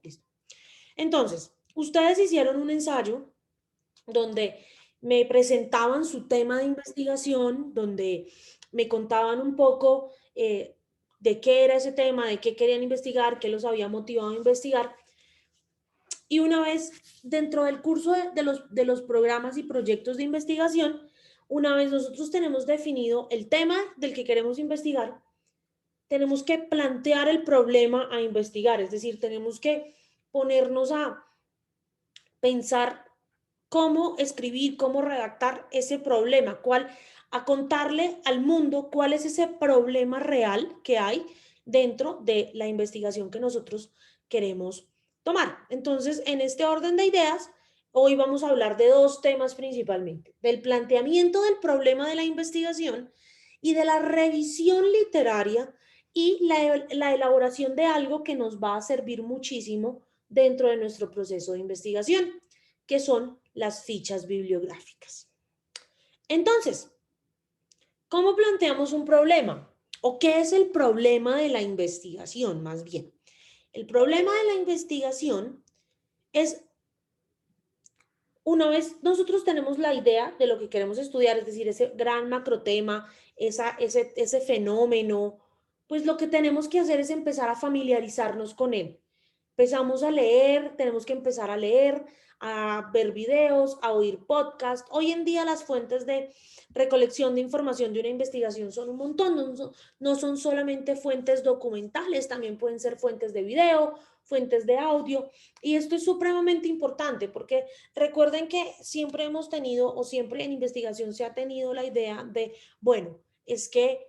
Listo. Entonces, ustedes hicieron un ensayo donde me presentaban su tema de investigación, donde me contaban un poco de qué era ese tema, de qué querían investigar, qué los había motivado a investigar. Y una vez dentro del curso de los programas y proyectos de investigación, una vez nosotros tenemos definido el tema del que queremos investigar, tenemos que plantear el problema a investigar, es decir, tenemos que ponernos a pensar cómo escribir, cómo redactar ese problema, a contarle al mundo cuál es ese problema real que hay dentro de la investigación que nosotros queremos tomar. Entonces, en este orden de ideas, hoy vamos a hablar de dos temas principalmente, del planteamiento del problema de la investigación y de la revisión literaria y la elaboración de algo que nos va a servir muchísimo dentro de nuestro proceso de investigación, que son las fichas bibliográficas. Entonces, ¿cómo planteamos un problema? ¿O qué es el problema de la investigación, más bien? El problema de la investigación es, una vez nosotros tenemos la idea de lo que queremos estudiar, es decir, ese gran macrotema, ese fenómeno, pues lo que tenemos que hacer es empezar a familiarizarnos con él. Empezamos a leer, tenemos que empezar a leer, a ver videos, a oír podcasts. Hoy en día las fuentes de recolección de información de una investigación son un montón, no son solamente fuentes documentales, también pueden ser fuentes de video, fuentes de audio. Y esto es supremamente importante porque recuerden que siempre hemos tenido o siempre en investigación se ha tenido la idea de, bueno, es que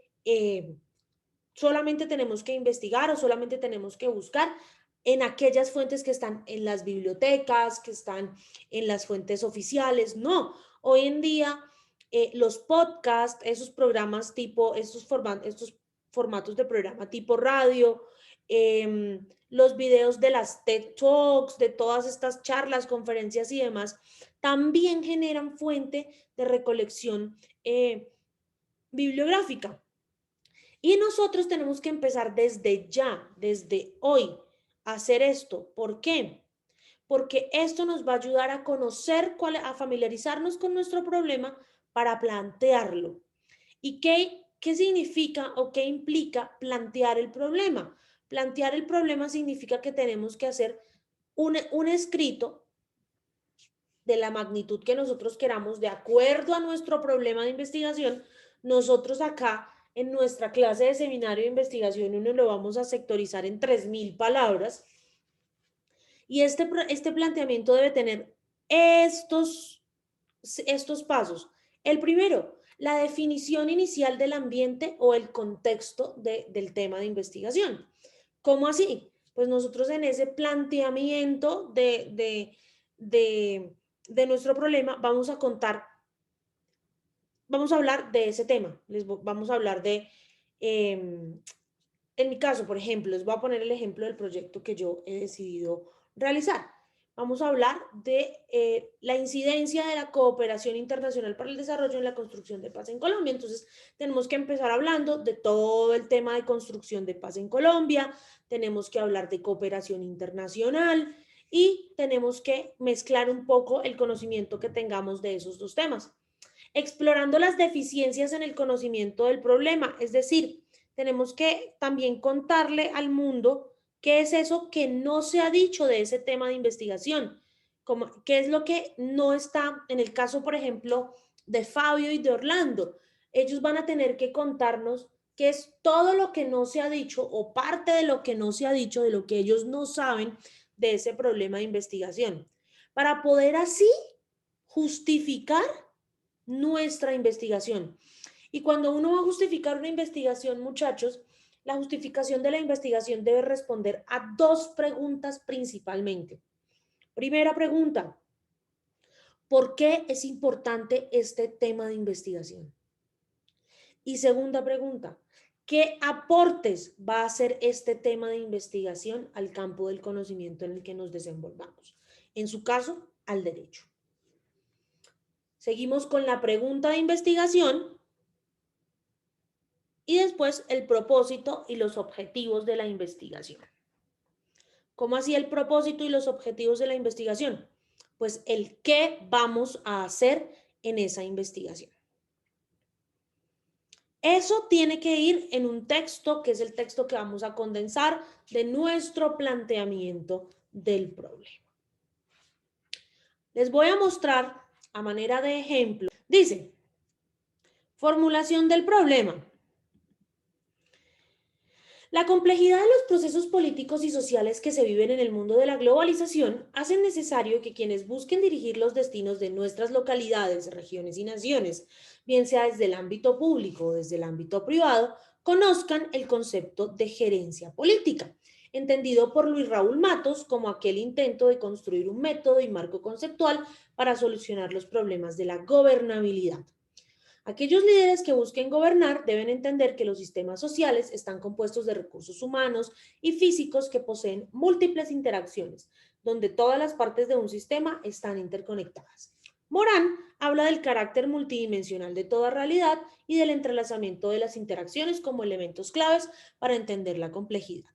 solamente tenemos que investigar o solamente tenemos que buscar en aquellas fuentes que están en las bibliotecas, que están en las fuentes oficiales. No, hoy en día los podcasts, esos programas tipo, estos formatos de programa tipo radio, los videos de las TED Talks, de todas estas charlas, conferencias y demás, también generan fuente de recolección bibliográfica. Y nosotros tenemos que empezar desde ya, desde hoy, a hacer esto. ¿Por qué? Porque esto nos va a ayudar a conocer, a familiarizarnos con nuestro problema para plantearlo. ¿Y qué significa o qué implica plantear el problema? Plantear el problema significa que tenemos que hacer un escrito de la magnitud que nosotros queramos, de acuerdo a nuestro problema de investigación. Nosotros acá en nuestra clase de seminario de investigación uno lo vamos a sectorizar en 3.000 palabras y este planteamiento debe tener estos pasos. El primero, la definición inicial del ambiente o el contexto del tema de investigación. ¿Cómo así? Pues nosotros en ese planteamiento de nuestro problema vamos a hablar de ese tema. Vamos a hablar en mi caso, por ejemplo, les voy a poner el ejemplo del proyecto que yo he decidido realizar. Vamos a hablar de la incidencia de la cooperación internacional para el desarrollo en la construcción de paz en Colombia. Entonces, tenemos que empezar hablando de todo el tema de construcción de paz en Colombia, tenemos que hablar de cooperación internacional y tenemos que mezclar un poco el conocimiento que tengamos de esos dos temas. Explorando las deficiencias en el conocimiento del problema, es decir, tenemos que también contarle al mundo qué es eso que no se ha dicho de ese tema de investigación, qué es lo que no está, en el caso, por ejemplo, de Fabio y de Orlando. Ellos van a tener que contarnos qué es todo lo que no se ha dicho o parte de lo que no se ha dicho, de lo que ellos no saben de ese problema de investigación, para poder así justificar nuestra investigación. Y cuando uno va a justificar una investigación, muchachos, la justificación de la investigación debe responder a dos preguntas principalmente. Primera pregunta, ¿por qué es importante este tema de investigación? Y segunda pregunta, ¿qué aportes va a hacer este tema de investigación al campo del conocimiento en el que nos desenvolvamos? En su caso, al derecho. Seguimos con la pregunta de investigación y después el propósito y los objetivos de la investigación. ¿Cómo así el propósito y los objetivos de la investigación? Pues el qué vamos a hacer en esa investigación. Eso tiene que ir en un texto, que es el texto que vamos a condensar de nuestro planteamiento del problema. Les voy a mostrar a manera de ejemplo. Dice, formulación del problema. La complejidad de los procesos políticos y sociales que se viven en el mundo de la globalización hacen necesario que quienes busquen dirigir los destinos de nuestras localidades, regiones y naciones, bien sea desde el ámbito público o desde el ámbito privado, conozcan el concepto de gerencia política, entendido por Luis Raúl Matos como aquel intento de construir un método y marco conceptual para solucionar los problemas de la gobernabilidad. Aquellos líderes que busquen gobernar deben entender que los sistemas sociales están compuestos de recursos humanos y físicos que poseen múltiples interacciones, donde todas las partes de un sistema están interconectadas. Morán habla del carácter multidimensional de toda realidad y del entrelazamiento de las interacciones como elementos claves para entender la complejidad.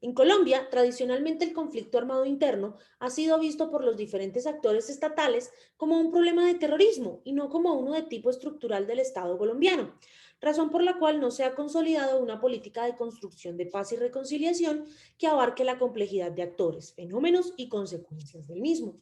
En Colombia, tradicionalmente el conflicto armado interno ha sido visto por los diferentes actores estatales como un problema de terrorismo y no como uno de tipo estructural del Estado colombiano, razón por la cual no se ha consolidado una política de construcción de paz y reconciliación que abarque la complejidad de actores, fenómenos y consecuencias del mismo.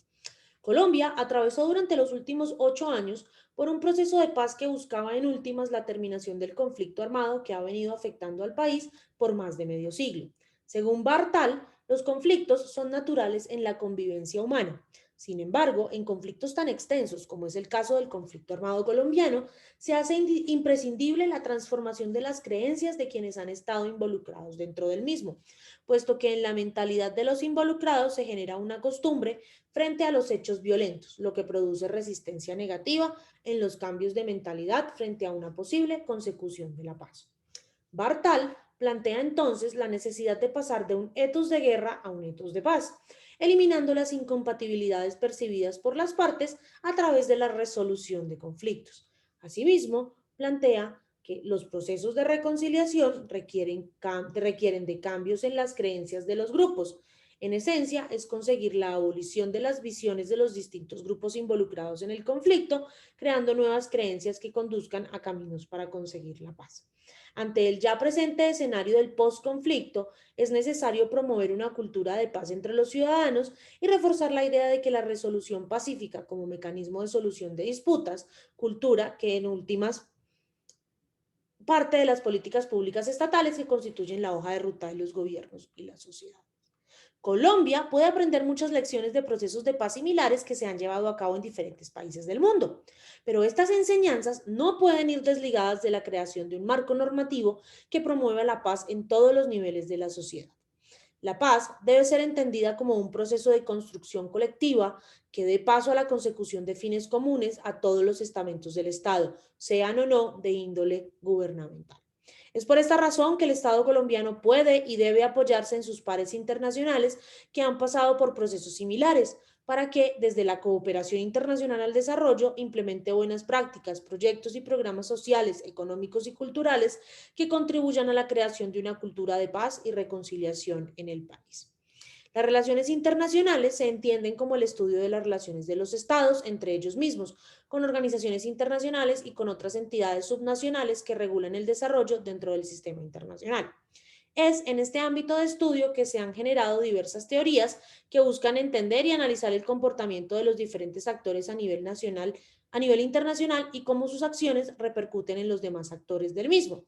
Colombia atravesó durante los últimos 8 años por un proceso de paz que buscaba en últimas la terminación del conflicto armado que ha venido afectando al país por más de medio siglo. Según Bartal, los conflictos son naturales en la convivencia humana. Sin embargo, en conflictos tan extensos como es el caso del conflicto armado colombiano, se hace imprescindible la transformación de las creencias de quienes han estado involucrados dentro del mismo, puesto que en la mentalidad de los involucrados se genera una costumbre frente a los hechos violentos, lo que produce resistencia negativa en los cambios de mentalidad frente a una posible consecución de la paz. Bartal plantea entonces la necesidad de pasar de un etos de guerra a un etos de paz, eliminando las incompatibilidades percibidas por las partes a través de la resolución de conflictos. Asimismo, plantea que los procesos de reconciliación requieren de cambios en las creencias de los grupos. En esencia, es conseguir la abolición de las visiones de los distintos grupos involucrados en el conflicto, creando nuevas creencias que conduzcan a caminos para conseguir la paz. Ante el ya presente escenario del postconflicto, es necesario promover una cultura de paz entre los ciudadanos y reforzar la idea de que la resolución pacífica como mecanismo de solución de disputas, cultura que en últimas parte de las políticas públicas estatales que constituyen la hoja de ruta de los gobiernos y la sociedad. Colombia puede aprender muchas lecciones de procesos de paz similares que se han llevado a cabo en diferentes países del mundo, pero estas enseñanzas no pueden ir desligadas de la creación de un marco normativo que promueva la paz en todos los niveles de la sociedad. La paz debe ser entendida como un proceso de construcción colectiva que dé paso a la consecución de fines comunes a todos los estamentos del Estado, sean o no de índole gubernamental. Es por esta razón que el Estado colombiano puede y debe apoyarse en sus pares internacionales que han pasado por procesos similares, para que, desde la cooperación internacional al desarrollo, implemente buenas prácticas, proyectos y programas sociales, económicos y culturales que contribuyan a la creación de una cultura de paz y reconciliación en el país. Las relaciones internacionales se entienden como el estudio de las relaciones de los estados entre ellos mismos, con organizaciones internacionales y con otras entidades subnacionales que regulan el desarrollo dentro del sistema internacional. Es en este ámbito de estudio que se han generado diversas teorías que buscan entender y analizar el comportamiento de los diferentes actores a nivel nacional, a nivel internacional y cómo sus acciones repercuten en los demás actores del mismo.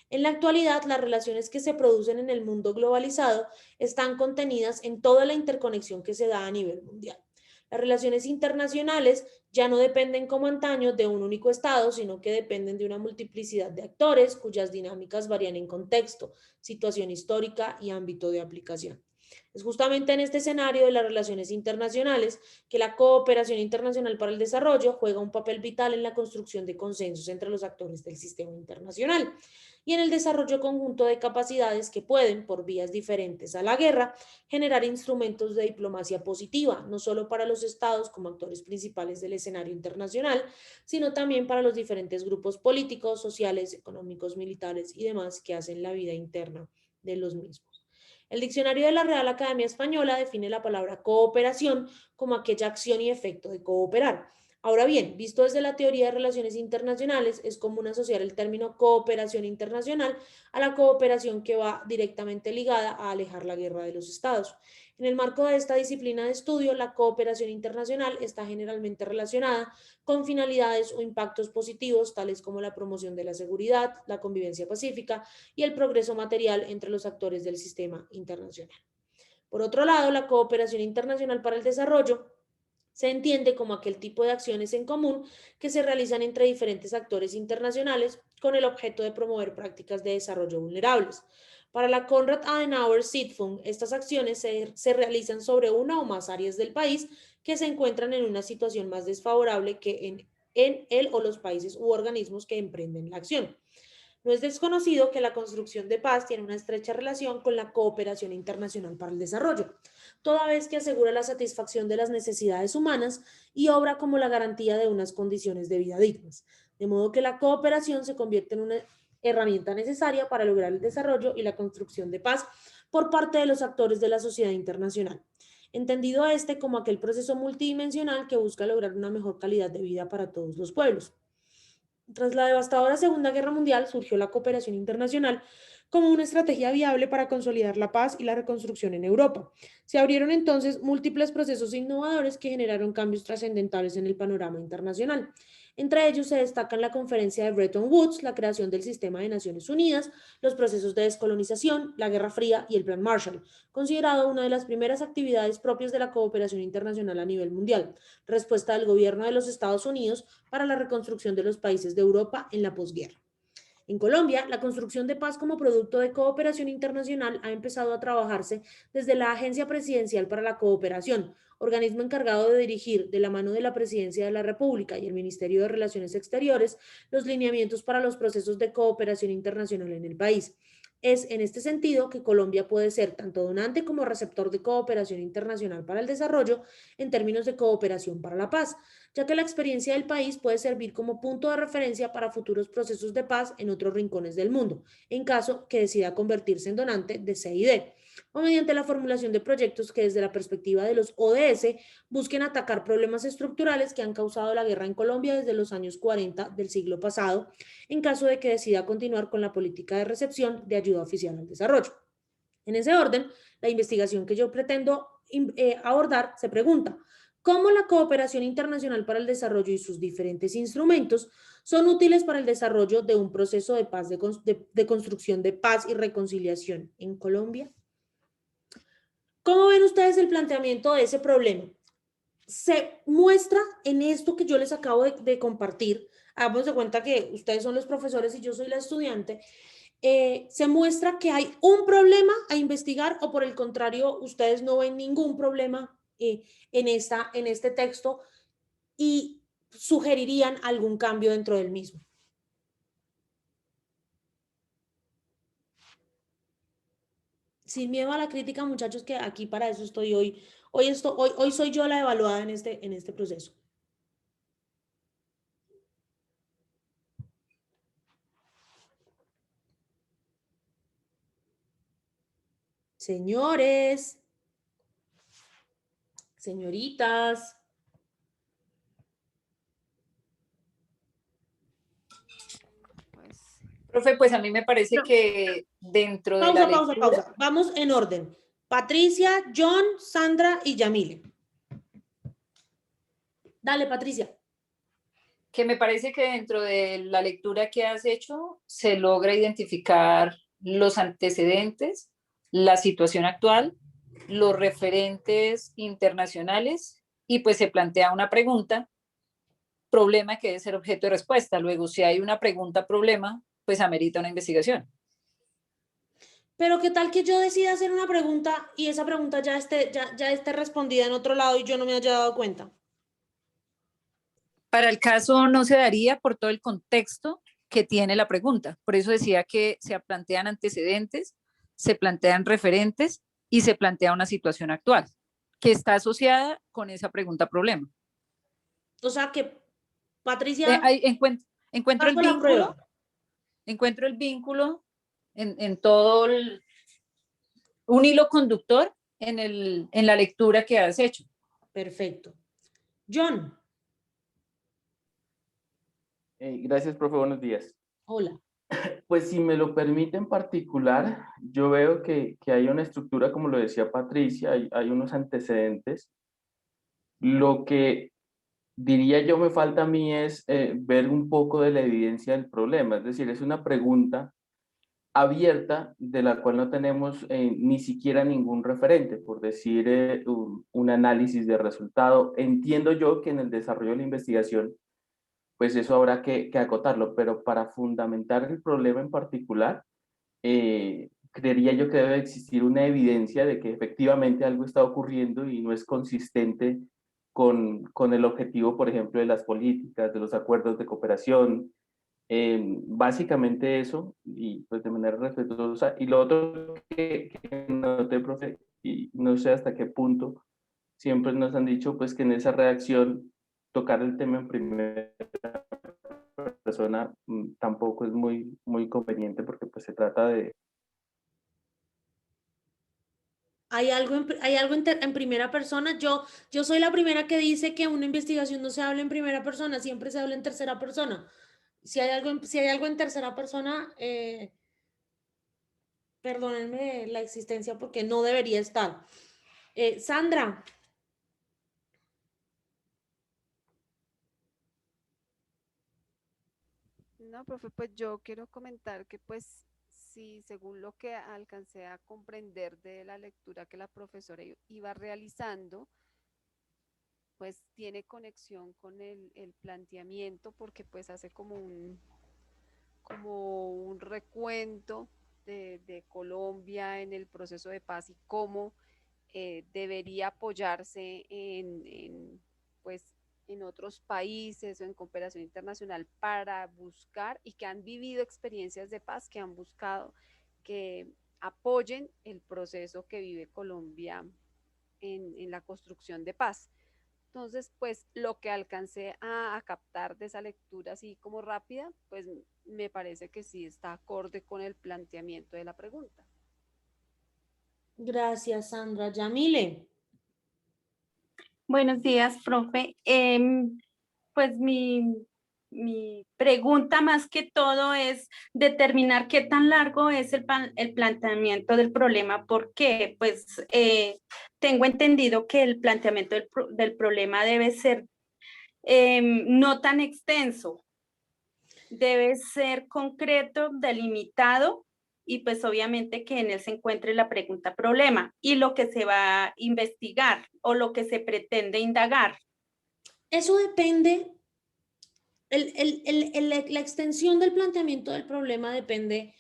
En la actualidad, las relaciones que se producen en el mundo globalizado están contenidas en toda la interconexión que se da a nivel mundial. Las relaciones internacionales ya no dependen como antaño de un único Estado, sino que dependen de una multiplicidad de actores cuyas dinámicas varían en contexto, situación histórica y ámbito de aplicación. Es justamente en este escenario de las relaciones internacionales que la cooperación internacional para el desarrollo juega un papel vital en la construcción de consensos entre los actores del sistema internacional y en el desarrollo conjunto de capacidades que pueden, por vías diferentes a la guerra, generar instrumentos de diplomacia positiva, no solo para los estados como actores principales del escenario internacional, sino también para los diferentes grupos políticos, sociales, económicos, militares y demás que hacen la vida interna de los mismos. El diccionario de la Real Academia Española define la palabra cooperación como aquella acción y efecto de cooperar. Ahora bien, visto desde la teoría de relaciones internacionales, es común asociar el término cooperación internacional a la cooperación que va directamente ligada a alejar la guerra de los estados. En el marco de esta disciplina de estudio, la cooperación internacional está generalmente relacionada con finalidades o impactos positivos, tales como la promoción de la seguridad, la convivencia pacífica y el progreso material entre los actores del sistema internacional. Por otro lado, la cooperación internacional para el desarrollo se entiende como aquel tipo de acciones en común que se realizan entre diferentes actores internacionales con el objeto de promover prácticas de desarrollo vulnerables. Para la Konrad Adenauer Stiftung, estas acciones se realizan sobre una o más áreas del país que se encuentran en una situación más desfavorable que en él o los países u organismos que emprenden la acción. No es desconocido que la construcción de paz tiene una estrecha relación con la cooperación internacional para el desarrollo, toda vez que asegura la satisfacción de las necesidades humanas y obra como la garantía de unas condiciones de vida dignas. De modo que la cooperación se convierte en una herramienta necesaria para lograr el desarrollo y la construcción de paz por parte de los actores de la sociedad internacional, entendido este como aquel proceso multidimensional que busca lograr una mejor calidad de vida para todos los pueblos. Tras la devastadora Segunda Guerra Mundial surgió la cooperación internacional como una estrategia viable para consolidar la paz y la reconstrucción en Europa. Se abrieron entonces múltiples procesos innovadores que generaron cambios trascendentales en el panorama internacional. Entre ellos se destacan la conferencia de Bretton Woods, la creación del sistema de Naciones Unidas, los procesos de descolonización, la Guerra Fría y el Plan Marshall, considerado una de las primeras actividades propias de la cooperación internacional a nivel mundial, respuesta del gobierno de los Estados Unidos para la reconstrucción de los países de Europa en la posguerra. En Colombia, la construcción de paz como producto de cooperación internacional ha empezado a trabajarse desde la Agencia Presidencial para la Cooperación, organismo encargado de dirigir, de la mano de la Presidencia de la República y el Ministerio de Relaciones Exteriores, los lineamientos para los procesos de cooperación internacional en el país. Es en este sentido que Colombia puede ser tanto donante como receptor de cooperación internacional para el desarrollo en términos de cooperación para la paz, ya que la experiencia del país puede servir como punto de referencia para futuros procesos de paz en otros rincones del mundo, en caso que decida convertirse en donante de CID, o mediante la formulación de proyectos que desde la perspectiva de los ODS busquen atacar problemas estructurales que han causado la guerra en Colombia desde los años 40 del siglo pasado, en caso de que decida continuar con la política de recepción de ayuda oficial al desarrollo. En ese orden, la investigación que yo pretendo abordar se pregunta, ¿cómo la cooperación internacional para el desarrollo y sus diferentes instrumentos son útiles para el desarrollo de un proceso de paz, de construcción de paz y reconciliación en Colombia? ¿Cómo ven ustedes el planteamiento de ese problema? Se muestra en esto que yo les acabo de compartir. Hagamos de cuenta que ustedes son los profesores y yo soy la estudiante. Se muestra que hay un problema a investigar o por el contrario, ustedes no ven ningún problema en este texto y sugerirían algún cambio dentro del mismo. Sin miedo a la crítica, muchachos, que aquí para eso estoy hoy. Hoy soy yo la evaluada en este proceso. Señores, señoritas. Profe, pues a mí me parece que dentro de la lectura... Pausa. Vamos en orden. Patricia, John, Sandra y Yamile. Dale, Patricia. Que me parece que dentro de la lectura que has hecho se logra identificar los antecedentes, la situación actual, los referentes internacionales y pues se plantea una pregunta, problema que debe ser objeto de respuesta. Luego, si hay una pregunta, problema, pues amerita una investigación. Pero qué tal que yo decida hacer una pregunta y esa pregunta ya esté respondida en otro lado y yo no me haya dado cuenta. Para el caso no se daría por todo el contexto que tiene la pregunta. Por eso decía que se plantean antecedentes, se plantean referentes y se plantea una situación actual que está asociada con esa pregunta problema. O sea que, Patricia, encuentro el vínculo, encuentro el vínculo en todo un hilo conductor en la lectura que has hecho. Perfecto. John. Gracias, profe. Buenos días. Hola. Pues si me lo permite en particular, yo veo que hay una estructura, como lo decía Patricia, hay unos antecedentes. Lo que diría yo me falta a mí es ver un poco de la evidencia del problema, es decir, es una pregunta abierta de la cual no tenemos ni siquiera ningún referente, por decir un análisis de resultado. Entiendo yo que en el desarrollo de la investigación pues eso habrá que acotarlo, pero para fundamentar el problema en particular, creería yo que debe existir una evidencia de que efectivamente algo está ocurriendo y no es consistente con el objetivo, por ejemplo, de las políticas, de los acuerdos de cooperación, básicamente eso, y pues de manera respetuosa. Y lo otro que noté, profe, y no sé hasta qué punto, siempre nos han dicho pues que en esa redacción tocar el tema en primera persona tampoco es muy conveniente porque pues se trata de... ¿Hay algo en primera persona? Yo soy la primera que dice que una investigación no se habla en primera persona, siempre se habla en tercera persona. Si hay algo en tercera persona, perdónenme la existencia porque no debería estar. Sandra. No, profe, pues yo quiero comentar que pues sí, según lo que alcancé a comprender de la lectura que la profesora iba realizando, pues tiene conexión con el planteamiento porque pues hace como un recuento de Colombia en el proceso de paz y cómo debería apoyarse pues, en otros países o en cooperación internacional para buscar y que han vivido experiencias de paz, que han buscado que apoyen el proceso que vive Colombia en la construcción de paz. Entonces, pues lo que alcancé a captar de esa lectura así como rápida, pues me parece que sí está acorde con el planteamiento de la pregunta. Gracias, Sandra. Yamile. Buenos días, profe. Pues mi pregunta más que todo es determinar qué tan largo es el planteamiento del problema, porque pues tengo entendido que el planteamiento del problema debe ser no tan extenso, debe ser concreto, delimitado y pues obviamente que en él se encuentre la pregunta problema y lo que se va a investigar o lo que se pretende indagar. Eso depende, la extensión del planteamiento del problema depende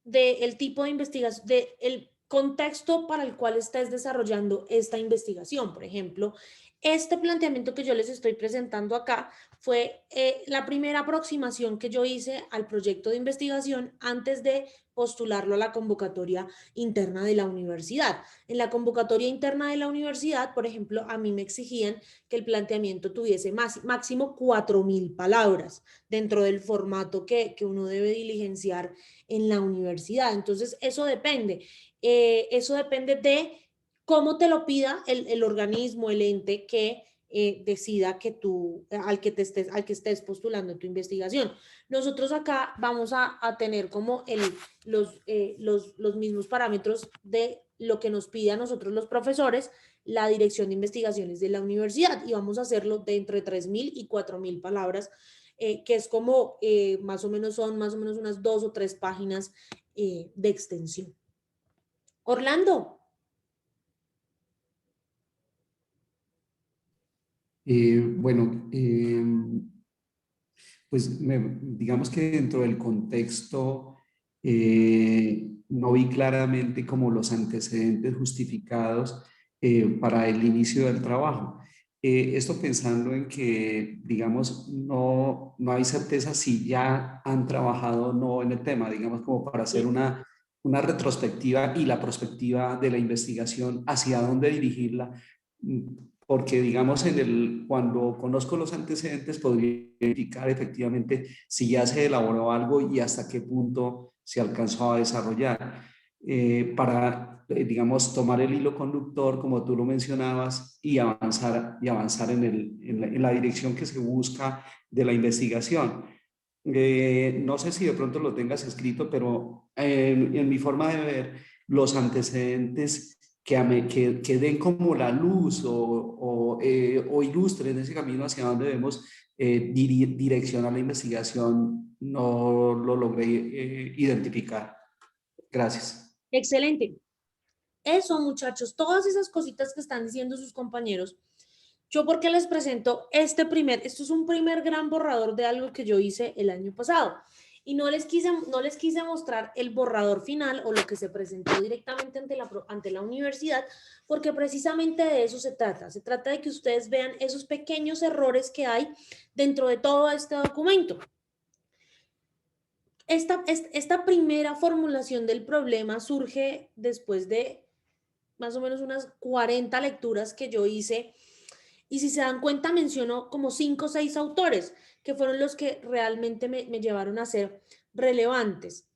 del tipo de investigación, del contexto para el cual estés desarrollando esta investigación. Por ejemplo, este planteamiento que yo les estoy presentando acá fue la primera aproximación que yo hice al proyecto de investigación antes de postularlo a la convocatoria interna de la universidad. En la convocatoria interna de la universidad, por ejemplo, a mí me exigían que el planteamiento tuviese máximo 4.000 palabras dentro del formato que uno debe diligenciar en la universidad. Entonces, eso depende. Eso depende de cómo te lo pida el organismo, el ente que decida que tú, al que estés postulando tu investigación. Nosotros acá vamos a tener como los mismos parámetros de lo que nos pide a nosotros los profesores la dirección de investigaciones de la universidad y vamos a hacerlo de entre 3.000 y 4.000 palabras, que es como más o menos son más o menos unas 2 o 3 páginas de extensión. Orlando. Bueno, pues digamos que dentro del contexto no vi claramente como los antecedentes justificados para el inicio del trabajo. Esto pensando en que, digamos, no hay certeza si ya han trabajado o no en el tema, digamos, como para hacer una retrospectiva y la prospectiva de la investigación, hacia dónde dirigirla, porque digamos cuando conozco los antecedentes podría identificar efectivamente si ya se elaboró algo y hasta qué punto se alcanzó a desarrollar. para, digamos, tomar el hilo conductor, como tú lo mencionabas, y avanzar en la dirección que se busca de la investigación. No sé si de pronto lo tengas escrito, pero en mi forma de ver, los antecedentes que den como la luz o ilustren ese camino hacia donde debemos direccionar la investigación, no lo logré identificar. Gracias. Excelente. Eso, muchachos, todas esas cositas que están diciendo sus compañeros, yo porque les presento esto es un primer gran borrador de algo que yo hice el año pasado. Y no les quise mostrar el borrador final o lo que se presentó directamente ante la universidad, porque precisamente de eso se trata. Se trata de que ustedes vean esos pequeños errores que hay dentro de todo este documento. Esta primera formulación del problema surge después de más o menos unas 40 lecturas que yo hice, y si se dan cuenta menciono como 5 o 6 autores que fueron los que realmente me llevaron a ser relevantes.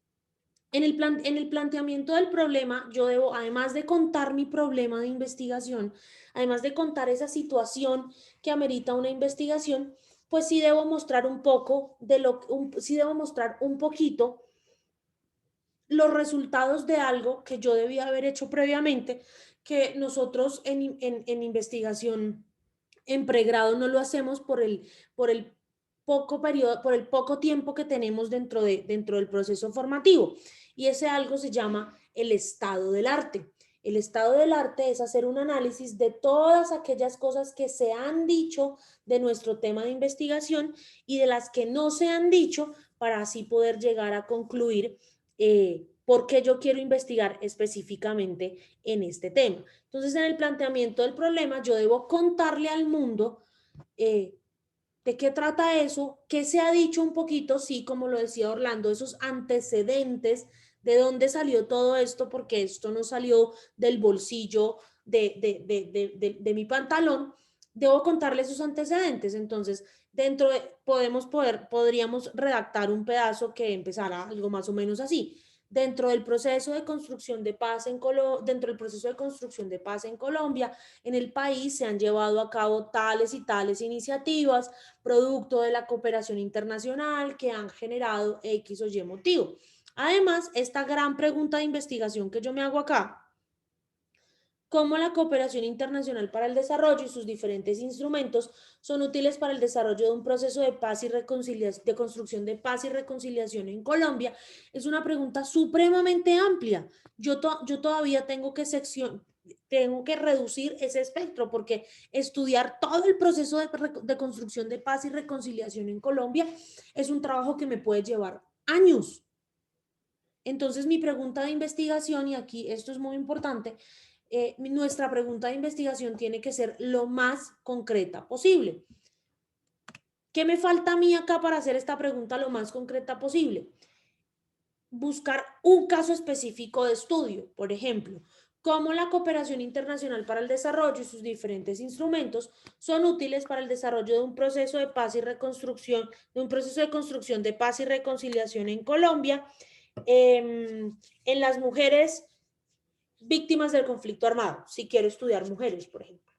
En el planteamiento del problema, yo debo, además de contar mi problema de investigación, además de contar esa situación que amerita una investigación, pues sí debo mostrar un poco sí debo mostrar un poquito los resultados de algo que yo debía haber hecho previamente, que nosotros en investigación en pregrado no lo hacemos por el poco periodo, por el poco tiempo que tenemos dentro del proceso formativo. Y ese algo se llama el estado del arte. El estado del arte es hacer un análisis de todas aquellas cosas que se han dicho de nuestro tema de investigación y de las que no se han dicho, para así poder llegar a concluir por qué yo quiero investigar específicamente en este tema. Entonces, en el planteamiento del problema, yo debo contarle al mundo de qué trata eso, qué se ha dicho un poquito, sí, como lo decía Orlando, esos antecedentes, de dónde salió todo esto, porque esto no salió del bolsillo de mi pantalón. Debo contarle esos antecedentes. Entonces, podríamos redactar un pedazo que empezara algo más o menos así. Dentro del proceso de construcción de paz dentro del proceso de construcción de paz en Colombia, en el país se han llevado a cabo tales y tales iniciativas, producto de la cooperación internacional, que han generado X o Y motivo. Además, esta gran pregunta de investigación que yo me hago acá: cómo la cooperación internacional para el desarrollo y sus diferentes instrumentos son útiles para el desarrollo de un proceso de paz y reconciliación, de construcción de paz y reconciliación en Colombia, es una pregunta supremamente amplia. Yo todavía tengo que reducir ese espectro, porque estudiar todo el proceso de construcción de paz y reconciliación en Colombia es un trabajo que me puede llevar años. Entonces, mi pregunta de investigación, y aquí esto es muy importante, nuestra pregunta de investigación tiene que ser lo más concreta posible. ¿Qué me falta a mí acá para hacer esta pregunta lo más concreta posible? Buscar un caso específico de estudio. Por ejemplo, cómo la cooperación internacional para el desarrollo y sus diferentes instrumentos son útiles para el desarrollo de un proceso de paz y reconstrucción, de un proceso de construcción de paz y reconciliación en Colombia, en las mujeres víctimas del conflicto armado, si quiero estudiar mujeres, por ejemplo.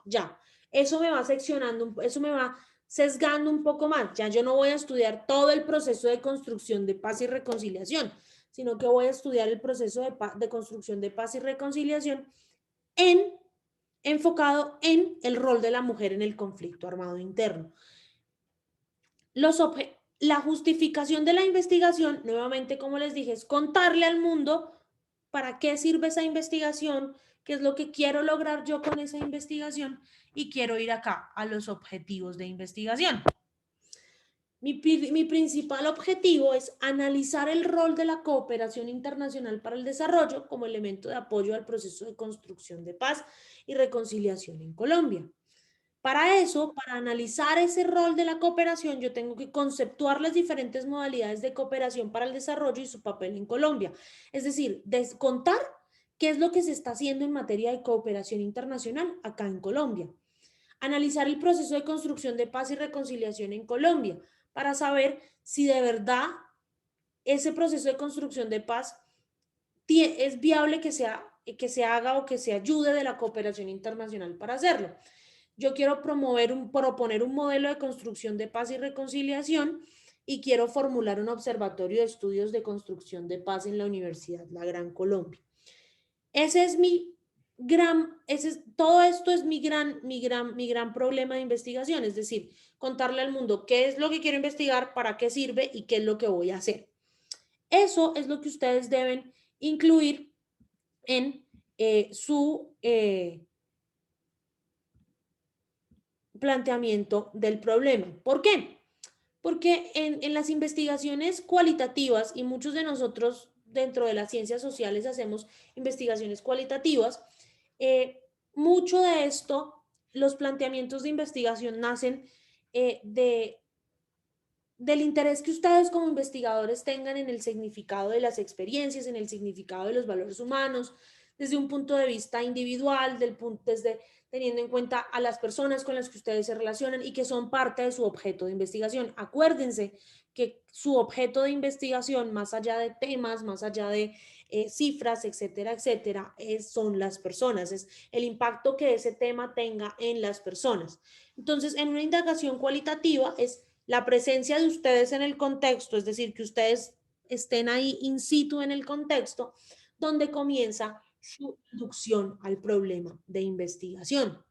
Ya, eso me va seccionando, eso me va sesgando un poco más. Ya yo no voy a estudiar todo el proceso de construcción de paz y reconciliación, sino que voy a estudiar el proceso de construcción de paz y reconciliación enfocado en el rol de la mujer en el conflicto armado interno. La justificación de la investigación, nuevamente, como les dije, es contarle al mundo para qué sirve esa investigación, qué es lo que quiero lograr yo con esa investigación, y quiero ir acá a los objetivos de investigación. Mi principal objetivo es analizar el rol de la cooperación internacional para el desarrollo como elemento de apoyo al proceso de construcción de paz y reconciliación en Colombia. Para eso, para analizar ese rol de la cooperación, yo tengo que conceptuar las diferentes modalidades de cooperación para el desarrollo y su papel en Colombia. Es decir, contar qué es lo que se está haciendo en materia de cooperación internacional acá en Colombia. Analizar el proceso de construcción de paz y reconciliación en Colombia, para saber si de verdad ese proceso de construcción de paz es viable que se haga o que se ayude de la cooperación internacional para hacerlo. Yo quiero proponer un modelo de construcción de paz y reconciliación y quiero formular un observatorio de estudios de construcción de paz en la Universidad La Gran Colombia. Ese es todo esto es mi gran problema de investigación, es decir, contarle al mundo qué es lo que quiero investigar, para qué sirve y qué es lo que voy a hacer. Eso es lo que ustedes deben incluir en su planteamiento del problema. ¿Por qué? Porque en las investigaciones cualitativas, y muchos de nosotros dentro de las ciencias sociales hacemos investigaciones cualitativas, mucho de esto, los planteamientos de investigación nacen del interés que ustedes como investigadores tengan en el significado de las experiencias, en el significado de los valores humanos, desde un punto de vista individual, desde teniendo en cuenta a las personas con las que ustedes se relacionan y que son parte de su objeto de investigación. Acuérdense que su objeto de investigación, más allá de temas, más allá de cifras, etcétera, etcétera, son las personas, es el impacto que ese tema tenga en las personas. Entonces, en una indagación cualitativa es la presencia de ustedes en el contexto, es decir, que ustedes estén ahí in situ en el contexto, donde comienza su inducción al problema de investigación.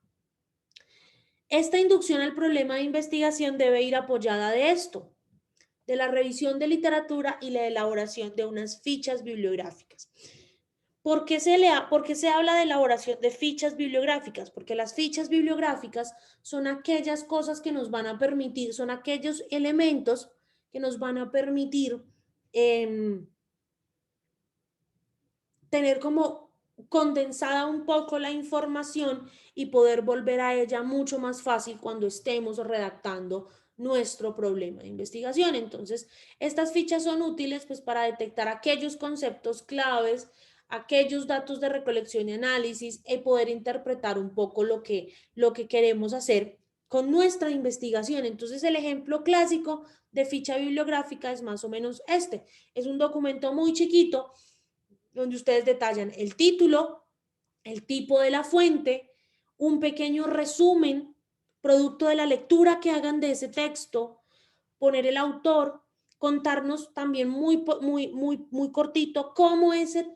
Esta inducción al problema de investigación debe ir apoyada de esto, de la revisión de literatura y la elaboración de unas fichas bibliográficas. ¿Por qué se habla de elaboración de fichas bibliográficas? Porque las fichas bibliográficas son aquellas cosas que nos van a permitir, son aquellos elementos que nos van a permitir tener como condensada un poco la información y poder volver a ella mucho más fácil cuando estemos redactando nuestro problema de investigación. Entonces, estas fichas son útiles pues para detectar aquellos conceptos claves, aquellos datos de recolección y análisis y poder interpretar un poco lo que queremos hacer con nuestra investigación. Entonces, el ejemplo clásico de ficha bibliográfica es más o menos este. Es un documento muy chiquito donde ustedes detallan el título, el tipo de la fuente, un pequeño resumen, producto de la lectura que hagan de ese texto, poner el autor, contarnos también muy cortito cómo ese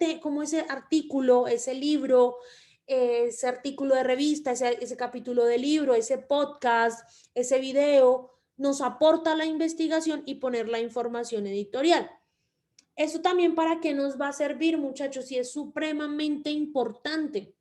artículo, ese libro, ese artículo de revista, ese capítulo de libro, ese podcast, ese video, nos aporta la investigación y poner la información editorial. Eso también para qué nos va a servir, muchachos, y es supremamente importante.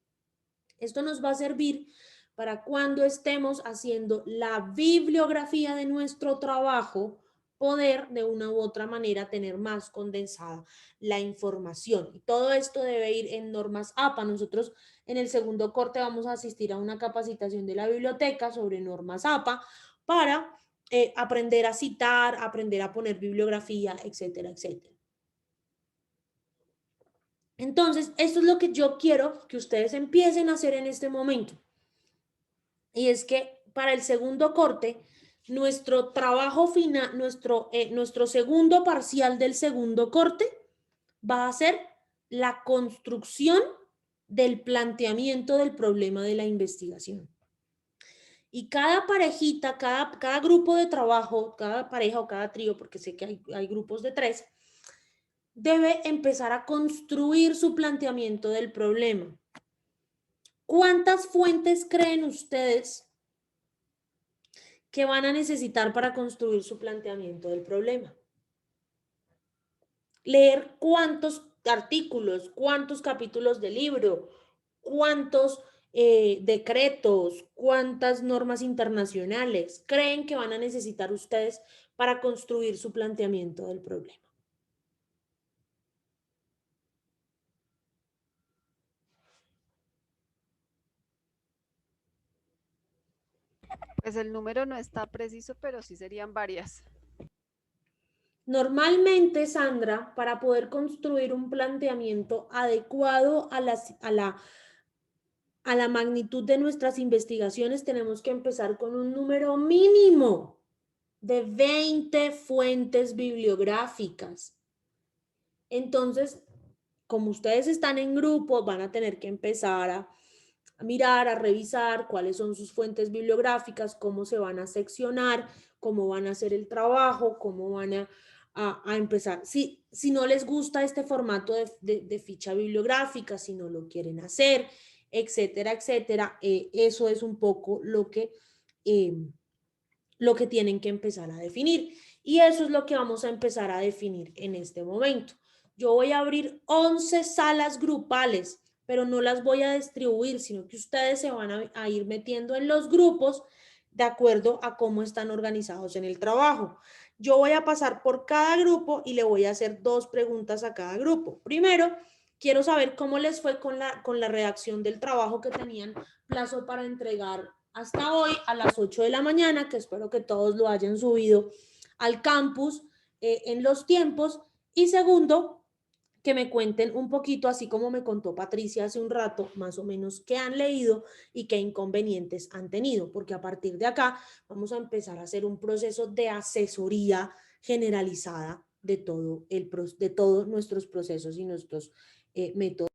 Esto nos va a servir para cuando estemos haciendo la bibliografía de nuestro trabajo, poder de una u otra manera tener más condensada la información. Y todo esto debe ir en normas APA. Nosotros en el segundo corte vamos a asistir a una capacitación de la biblioteca sobre normas APA para aprender a citar, aprender a poner bibliografía, etcétera, etcétera. Entonces, esto es lo que yo quiero que ustedes empiecen a hacer en este momento. Y es que para el segundo corte, nuestro trabajo final, nuestro segundo parcial del segundo corte va a ser la construcción del planteamiento del problema de la investigación. Y cada parejita, cada grupo de trabajo, cada pareja o cada trío, porque sé que hay grupos de 3, debe empezar a construir su planteamiento del problema. ¿Cuántas fuentes creen ustedes que van a necesitar para construir su planteamiento del problema? Leer cuántos artículos, cuántos capítulos de libro, cuántos decretos, cuántas normas internacionales creen que van a necesitar ustedes para construir su planteamiento del problema. Pues el número no está preciso, pero sí serían varias. Normalmente, Sandra, para poder construir un planteamiento adecuado a la magnitud de nuestras investigaciones, tenemos que empezar con un número mínimo de 20 fuentes bibliográficas. Entonces, como ustedes están en grupo, van a tener que empezar a mirar, a revisar cuáles son sus fuentes bibliográficas, cómo se van a seccionar, cómo van a hacer el trabajo, cómo van a empezar. Si no les gusta este formato de ficha bibliográfica, si no lo quieren hacer, etcétera, etcétera, eso es un poco lo que tienen que empezar a definir. Y eso es lo que vamos a empezar a definir en este momento. Yo voy a abrir 11 salas grupales, pero no las voy a distribuir, sino que ustedes se van a ir metiendo en los grupos de acuerdo a cómo están organizados en el trabajo. Yo voy a pasar por cada grupo y le voy a hacer 2 preguntas a cada grupo. Primero, quiero saber cómo les fue con la redacción del trabajo que tenían plazo para entregar hasta hoy a las 8 de la mañana, que espero que todos lo hayan subido al campus en los tiempos. Y segundo, que me cuenten un poquito, así como me contó Patricia hace un rato, más o menos qué han leído y qué inconvenientes han tenido, porque a partir de acá vamos a empezar a hacer un proceso de asesoría generalizada de todos nuestros procesos y nuestros métodos.